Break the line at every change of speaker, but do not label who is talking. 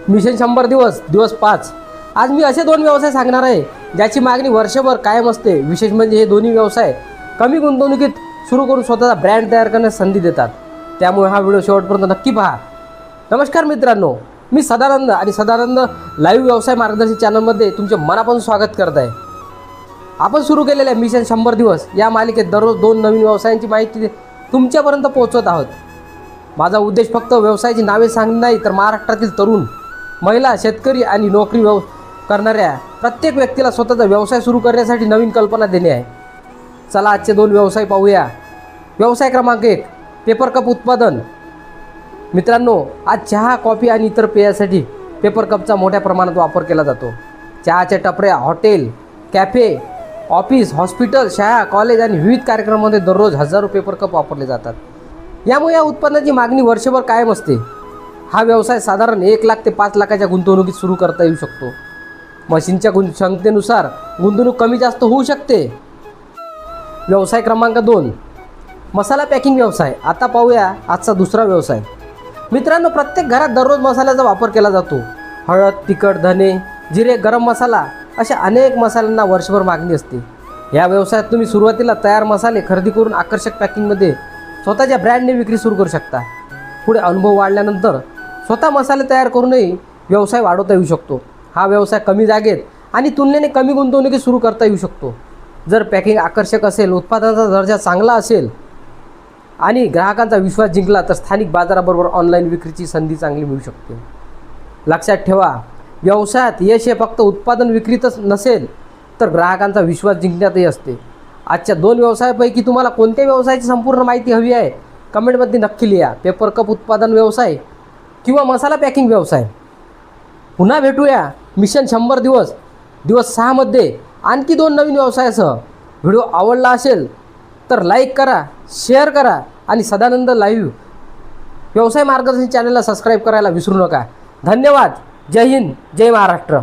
Mission 100 दिवस 5। आज मी असे दोन व्यवसाय सांगणार आहे ज्याची मागणी वर्षभर कायम असते। विशेष म्हणजे हे दोन्ही व्यवसाय कमी गुंतवणुकीत सुरू करून स्वतःचा ब्रँड तयार करण्यास संधी देतात। त्यामुळे हा व्हिडिओ शेवटपर्यंत नक्की पहा। नमस्कार मित्रांनो, मी सदानंद आणि सदानंद लाईव्ह व्यवसाय मार्गदर्शन चॅनलमध्ये तुमचे मनापासून स्वागत करत आहे। आपण सुरू केलेल्या मिशन 100 दिवस या मालिकेत दररोज 2 नवीन व्यवसायांची माहिती तुमच्यापर्यंत पोहोचवत आहोत। माझा उद्देश फक्त व्यवसायाची नावे सांगणे नाही, तर महाराष्ट्रातील तरुण, महिला, शेतकरी आणि नोकरी करणाऱ्या प्रत्येक व्यक्तीला स्वतःचा व्यवसाय सुरू करण्यासाठी नवीन कल्पना देणे आहे। चला आजचे 2 व्यवसाय पाहूया। व्यवसाय क्रमांक 1, पेपर कप उत्पादन। मित्रांनो, आज चहा, कॉफी आणि इतर पेयासाठी पेपर कपचा मोठ्या प्रमाणात वापर केला जातो। चहाच्या टपऱ्या, हॉटेल, कॅफे, ऑफिस, हॉस्पिटल, शाळा, कॉलेज आणि विविध कार्यक्रमांमध्ये दररोज हजारो पेपर कप वापरले जातात। यामुळे या उत्पन्नाची मागणी वर्षभर कायम असते। हा व्यवसाय साधारण 1 लाख ते 5 लाखाच्या गुंतवणुकीत सुरू करता येऊ शकतो। मशीनच्या क्षमतेनुसार गुंतवणूक कमी जास्त होऊ शकते। व्यवसाय क्रमांक 2, मसाला पॅकिंग व्यवसाय। आता पाहूया आजचा दुसरा व्यवसाय। मित्रांनो, प्रत्येक घरात दररोज मसाल्याचा वापर केला जातो। हळद, तिखट, धने, जिरे, गरम मसाला अशा अनेक मसाल्यांना वर्षभर मागणी असते। या व्यवसायात तुम्ही सुरुवातीला तयार मसाले खरेदी करून आकर्षक पॅकिंगमध्ये स्वतःच्या ब्रँडने विक्री सुरू करू शकता। पुढे अनुभव वाढल्यानंतर स्वतः मसाले तयार करूनही व्यवसाय वाढवता येऊ शकतो। हा व्यवसाय कमी जागेत आणि तुलनेने कमी गुंतवणुकीत सुरू करता येऊ शकतो। जर पॅकिंग आकर्षक असेल, उत्पादनाचा दर्जा चांगला असेल आणि ग्राहकांचा विश्वास जिंकला तर स्थानिक बाजाराबरोबर ऑनलाईन विक्रीची संधी चांगली मिळू शकते। लक्षात ठेवा, व्यवसायात यश हे फक्त उत्पादन विक्रीतच नसेल तर ग्राहकांचा विश्वास जिंकण्यातही असते। आजच्या 2 व्यवसायापैकी तुम्हाला कोणत्या व्यवसायाची संपूर्ण माहिती हवी आहे कमेंटमध्ये नक्की लिहा। पेपर कप उत्पादन व्यवसाय किंवा मसाला पॅकिंग व्यवसाय। पुन्हा भेटूया मिशन 100 दिवस 6 मध्ये आणखी 2 नवीन व्यवसायासह। व्हिडिओ आवडला असेल तर लाईक करा, शेअर करा आणि सदानंद लाईव्ह व्यवसाय मार्गदर्शन चॅनलला सबस्क्राईब करायला विसरू नका। धन्यवाद। जय हिंद, जय महाराष्ट्र।